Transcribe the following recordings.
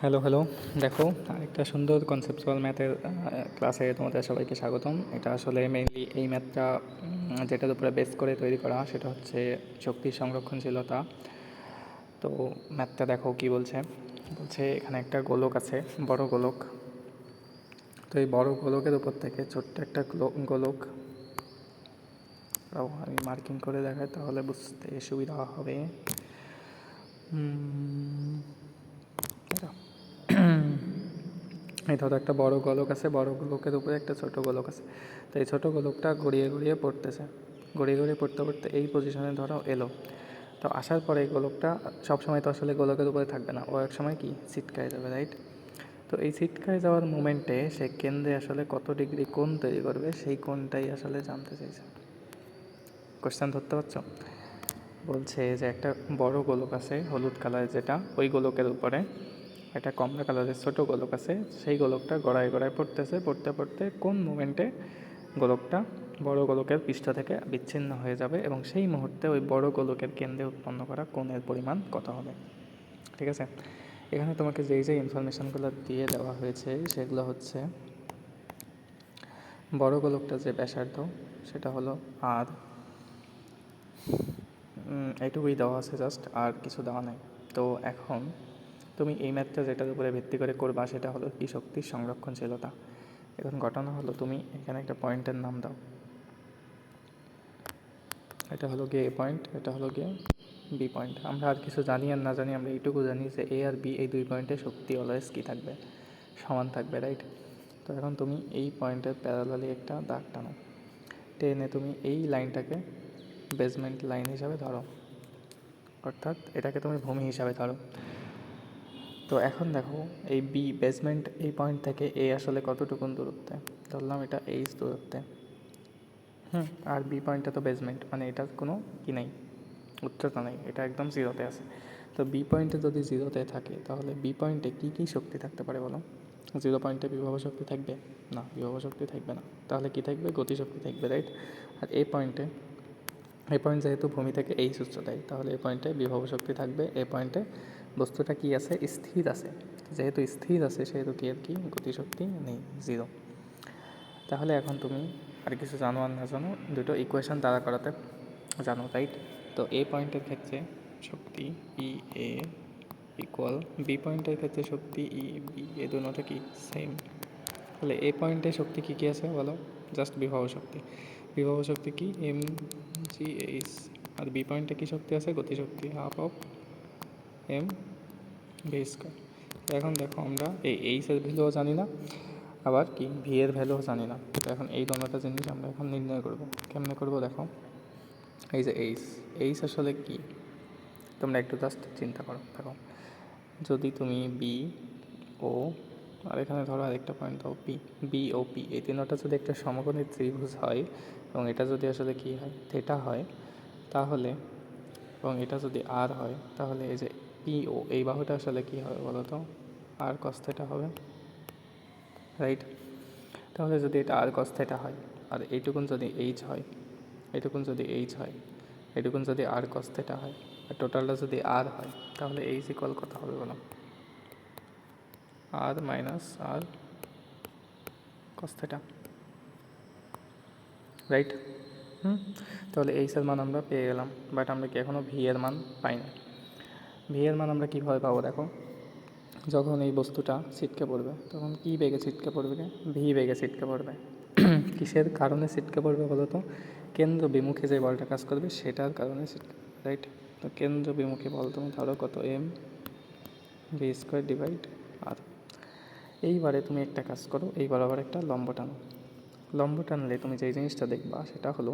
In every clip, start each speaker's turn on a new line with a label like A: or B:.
A: Hello hello. দেখো, আরেকটা সুন্দর কনসেপচুয়াল ম্যাথের ক্লাসে তোমাদের সবাইকে স্বাগতম। এটা আসলে মেইনলি এই ম্যাথটা যেটার উপরে বেস করে তৈরি করা, সেটা হচ্ছে শক্তির সংরক্ষণশীলতা। তো ম্যাথটা দেখো কি বলছে। বলছে এখানে একটা গোলক আছে, বড় গোলক। তো এই বড় গোলকের উপর থেকে ছোট্ট একটা গোলক, আমি মার্কিং করে দেখাই তাহলে বুঝতে সুবিধা হবে। এটা এই ধরো একটা বড় গোলক আছে, বড় গোলকের উপরে একটা ছোট গোলক আছে। তো এই ছোটো গোলকটা গড়িয়ে গড়িয়ে পড়তেছে, গড়িয়ে গড়িয়ে পড়তে পড়তে এই পজিশনে ধরো এলো। তো আসার পরে এই গোলকটা সবসময় তো আসলে গোলকের উপরে থাকবে না, ও এক সময় কি ছিটকায় যাবে, রাইট? তো এই ছিটকায় যাওয়ার মোমেন্টে সে কেন্দ্রে আসলে কত ডিগ্রি কোণ তৈরি করবে, সেই কোণটাই আসলে জানতে চাইছে। কোশ্চেন ধরতে পারছো? বলছে যে একটা বড় গোলক আছে হলুদ কালার, যেটা ওই গোলকের উপরে একটা কমলা কালারের ছোটো গোলক আছে। সেই গোলকটা গড়ায় গড়ায় পড়তেছে, পড়তে পড়তে কোন মোমেন্টে গোলকটা বড় গোলকের পৃষ্ঠ থেকে বিচ্ছিন্ন হয়ে যাবে, এবং সেই মুহূর্তে ওই বড় গোলকের কেন্দ্রে উৎপন্ন করা কোণের পরিমাণ কত হবে। ঠিক আছে, এখানে তোমাকে যেই যে ইনফরমেশানগুলো দিয়ে দেওয়া হয়েছে সেগুলো হচ্ছে বড় গোলকটা যে ব্যাসার্ধ সেটা হলো আর, এইটুকুই দেওয়া আছে জাস্ট, আর কিছু দেওয়া নাই। তো এখন তুমি এই ম্যাথটা যেটার উপরে ভিত্তি করে করবা সেটা হলো কি শক্তির সংরক্ষণশীলতা। এখন ঘটনা হলো তুমি এখানে একটা পয়েন্টের নাম দাও। এটা হলো গিয়ে এ পয়েন্ট, এটা হলো গিয়ে বি পয়েন্ট। আমরা আর কিছু জানি আর না জানি, আমরা এইটুকু জানি যে এ আর বি এই দুই পয়েন্টে শক্তি অলওয়েজ কী থাকবে, সমান থাকবে, রাইট? তো এখন তুমি এই পয়েন্টের প্যারালালি একটা দাগ টানো, টেনে তুমি এই লাইনটাকে বেসমেন্ট লাইন হিসাবে ধরো, অর্থাৎ এটাকে তুমি ভূমি হিসাবে ধরো। তো এখন দেখো এই বি বেসমেন্ট এই পয়েন্ট থেকে এ আসলে কতটুকুন দূরত্বে, ধরলাম এটা এইচ দূরত্বে। আর বি পয়েন্টটা তো বেসমেন্ট, মানে এটার কোনো কি নেই, উচ্চতা নেই, এটা একদম জিরোতে আছে। তো বি পয়েন্টে যদি জিরোতে থাকে তাহলে বি পয়েন্টে কী কী শক্তি থাকতে পারে বলো? জিরো পয়েন্টে বিভব শক্তি থাকবে না, বিভব শক্তি থাকবে না, তাহলে কি থাকবে? গতিশক্তি থাকবে, রাইট? আর এই পয়েন্ট যেহেতু ভূমি থেকে এইচ উচ্চতায়, তাহলে এই পয়েন্টে বিভব শক্তি থাকবে। এই পয়েন্টে বস্তুটা কি আছে? স্থির আছে। যেহেতু স্থির আছে সেহেতু কি আর কি গতিশক্তি নেই, জিরো। তাহলে এখন তুমি আর কিছু জানো আর না জানো, দুটো ইকুয়েশন দ্বারা করাতে জানো, রাইট? তো এ পয়েন্টের ক্ষেত্রে শক্তি ই এ ইকুয়াল বি পয়েন্টের ক্ষেত্রে শক্তি ই বি, এ দুটোটা কি সেম। তাহলে এ পয়েন্টে শক্তি কী কী আছে বলো? জাস্ট বিভব শক্তি। বিভব শক্তি কি? M G H. আর বি পয়েন্টে কী শক্তি আছে? গতিশক্তি half of M V square. এখন দেখো আমরা এই এইচের ভ্যালুও জানি না, আবার কি ভি এর ভ্যালুও জানি না। তো এখন এই দোনোটা জিনিস আমরা এখন নির্ণয় করব। কেমনে করব দেখো, এই যে এইচ আসলে কি, তোমরা একটু জাস্ট চিন্তা করো। দেখো, যদি তুমি বি ও, আর এখানে ধরো আরেকটা পয়েন্ট দাও পি, বি ও পি, এই তিনটা যদি একটা সমকোণী ত্রিভুজ হয়, এবং এটা যদি আসলে কি হয়, থিটা হয়, তাহলে, এবং এটা যদি আর হয়, তাহলে এই যে পি ও এই বাহুটা আসলে কি হবে বলো তো? আর কস থিটা হবে, রাইট? তাহলে যদি এটা আর কস থিটা হয়, আর এইটুকুন যদি এইচ হয়, এইটুকুন যদি এইচ হয়, এইটুকুন যদি আর কস থিটা হয়, আর টোটালটা যদি আর হয়, তাহলে এইচ ইকুয়াল কত হবে বলো? আর minus R cos theta, right? তাহলে এইচের মান আমরা পেয়ে গেলাম, বাট আমরা কি এখনও ভি এর মান পাইনি। ভি এর মান আমরা কীভাবে পাবো দেখো, যখন এই বস্তুটা ছিটকে পড়বে তখন কী বেগে ছিটকে পড়বে? ভি বেগে ছিটকে পড়বে। কিসের কারণে ছিটকে পড়বে বলো তো? কেন্দ্র বিমুখে যে বলটা কাজ করবে সেটার কারণে ছিটকে, রাইট? তো কেন্দ্র বিমুখী বল তুমি ধরো কত, এম ভি স্কোয়ার ডিভাইড আর। এইবারে তুমি একটা কাজ করো, এইবার আবার একটা লম্ব টানো। লম্ব টানলে তুমি যেই জিনিসটা দেখবা সেটা হলো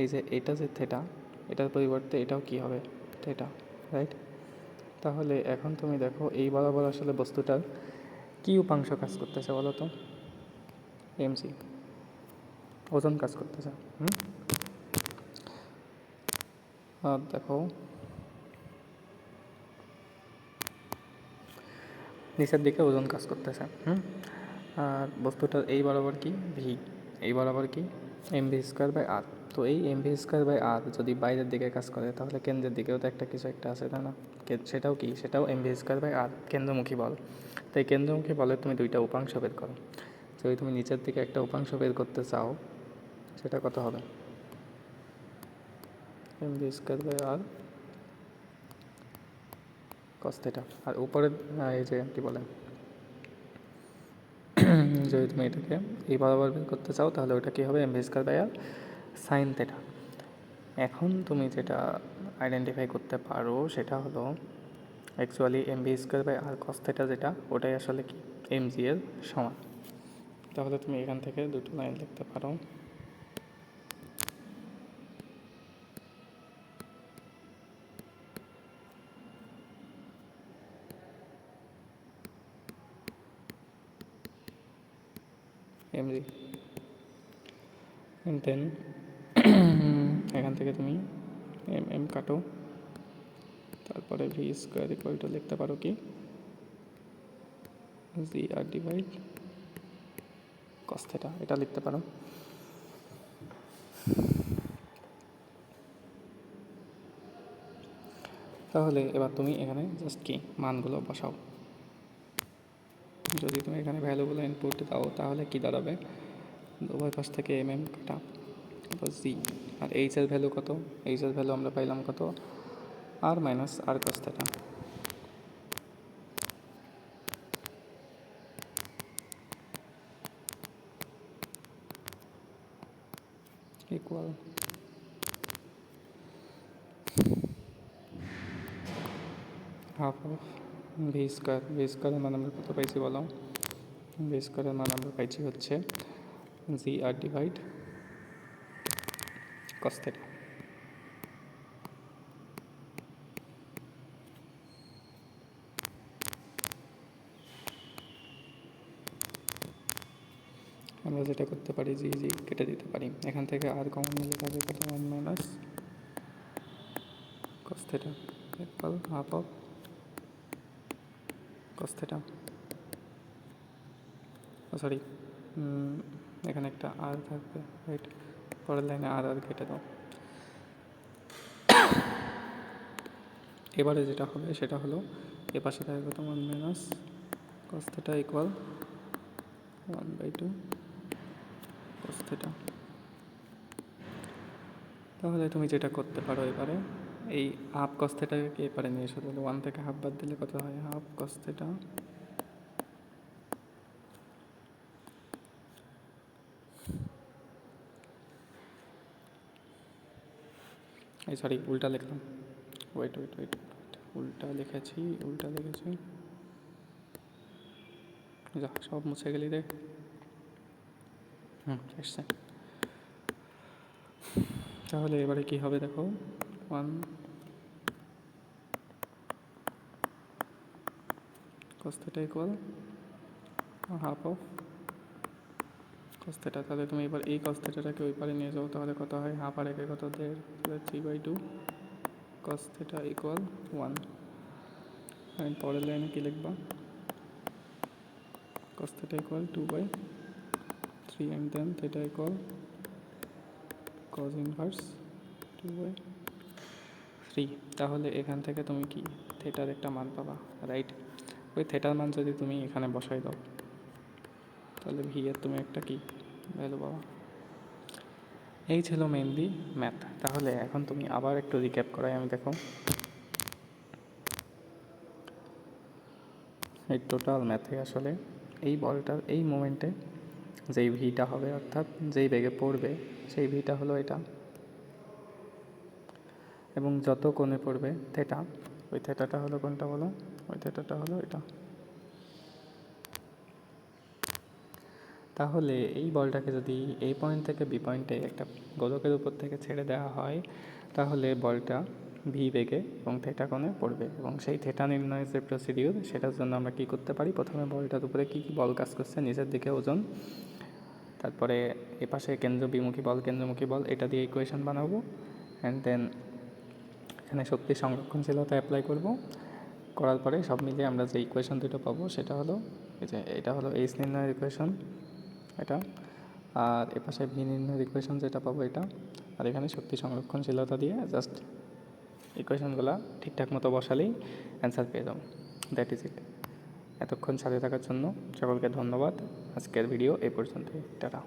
A: এই যে এটা যে থিটা, এটার পরিবর্তে এটাও কি হবে? Theta, right? তাহলে এখন তুমি দেখো এই বরাবর আসলে বস্তুটার কী উপাংশ কাজ করতেছে বলো তো? এমসি, ওজন কাজ করতেছে। আর দেখো নিচের দিকে ওজন কাজ করতেছে। আর বস্তুটার এই বরাবর কি ভি, এই বরাবর কি এম ভি স্কোয়ার বাই আর। তো এই এম ভি স্কোয়ার বাই আর যদি বাইরের দিকে কাজ করে তাহলে কেন্দ্রের দিকেও তো একটা কিছু একটা আছে, তাই না? সেটাও কি, সেটাও এমভি স্কোয়ার বাই আর, কেন্দ্রমুখী বল। তো এই কেন্দ্রমুখী বলের তুমি দুইটা উপাংশ বের করো। যদি তুমি নিচের দিকে একটা উপাংশ বের করতে চাও, সেটা কত হবে, MV square by R cos theta. আর উপরে এই যে কী বলে, যদি তুমি এটাকে এই বরাবর বের করতে চাও, তাহলে ওটা কী হবে, MV square by R sine theta. এখন তুমি যেটা আইডেন্টিফাই করতে পারো সেটা হলো actually MV square by R cos theta, যেটা ওটাই আসলে কি এমজি এর সমান। তাহলে তুমি এখান থেকে দুটো লাইন লিখতে পারো, এমজি, দেন এখান থেকে তুমি এম এম কাটো, তারপরে ভি স্কোয়ার ইকুয়াল টু লিখতে পারো কি জি আর ডিভাইড কস থিটা, এটা লিখতে পারো। তাহলে এবার তুমি এখানে জাস্ট কি মানগুলো বসাও। যদি তুমি এখানে ভ্যালুগুলো ইনপুট দাও, তাহলে কি দাঁড়াবে, উভয় পাশ থেকে এম এম কাটা, তারপর জি, আর এইচ এর ভ্যালু কত, এইচ এর ভ্যালু আমরা পাইলাম কত, R minus R cos theta equal half of V square. V স্কোয়ারের মান আমরা কত পাইছি বলো, ভি স্কোয়ারের মান আমরা পাইছি হচ্ছে জি আর ডিভাইড কস থিটা। আমরা যেটা করতে পারি, জি জি কেটে দিতে পারি, এখান থেকে আর কমন নিলে থাকবে কত, one minus cos theta equal half of cos theta. Sorry, এখানে একটা আর থাকবে, রাইট, পরের লাইনে আর আর কেটে দাও। এবারে যেটা হবে সেটা হলো এ পাশে থাকবে কত, one minus cos theta equal 1/2 cos theta. তাহলে তুমি যেটা করতে পারো এবারে, এই হাফ কস থিটাকে এবারে নিয়ে এসো, তাহলে 1 থেকে হাফ বাদ দিলে কত হয়, হাফ কস থিটা এই সরি উল্টা লিখলাম, ওয়েট ওয়েট ওয়েট উল্টা লিখেছি, যা সব মুছে গেলি রে, এসছে। তাহলে এবারে কি হবে দেখো, 1 cos theta equal half of cos theta। তাহলে তুমি এবার এই cos thetaটাকে ওই পারে নিয়ে যাও, তাহলে কত হয়, হাফ আর একে কত, 1.5, তাহলে 3/2 cos theta ইকুয়াল 1। আমি পরের লাইনে কী লিখবা, cos theta equal 2/3 and then theta equal cos inverse 2/3। তাহলে এখান থেকে তুমি কি থেটার একটা মান পাবা, রাইট। ওই থেটার মান যদি তুমি এখানে বসাই দাও, তাহলে ভি এর তুমি একটা কি ভ্যালু পাবা। এই ছিল মেনলি ম্যাথ। তাহলে এখন তুমি আবার একটু রিক্যাপ করাই, আমি দেখো এই টোটাল ম্যাথে আসলে এই বলটার এই মোমেন্টে যেই ভিটা হবে, অর্থাৎ যেই বেগে পড়বে সেই ভিটা হলো এটা, এবং যত কোণে পড়বে থেটা, ওই থেটাটা হলো কোনটা বলো, ওই থেটাটা হলো এটা। তাহলে এই বলটাকে যদি এই পয়েন্ট থেকে বি পয়েন্টে একটা গোলকের উপর থেকে ছেড়ে দেওয়া হয়, তাহলে বলটা ভি বেগে এবং থেটা কোণে পড়বে, এবং সেই থেটা নির্ণয়ের যে প্রসিডিউর, সেটার জন্য আমরা কী করতে পারি, প্রথমে বলটার উপরে কী কী বল কাজ করছে, নিচের দিকে ওজন, তারপরে এপাশে কেন্দ্রবিমুখী বল, এটা দিয়ে ইকুয়েশন বানাবো, অ্যান্ড দেন এখানে শক্তি সংরক্ষণশীলতা অ্যাপ্লাই করব। করার পরে সব মিলিয়ে আমরা যে ইকুয়েশন দুটো পাবো সেটা হলো এই যে, এটা হলো এইচ নির্ণয়ের ইকুয়েশন এটা, আর এপাশে ভি নির্ণয়ের ইকুয়েশন যেটা পাবো এটা, আর এখানে শক্তি সংরক্ষণশীলতা দিয়ে জাস্ট ইকুয়েশনগুলো ঠিকঠাক মতো বসালেই অ্যান্সার পেয়ে যাবো। That is it. এতক্ষণ সাথে থাকার জন্য সকলকে ধন্যবাদ। আজকের ভিডিও এই পর্যন্তই। টাটা।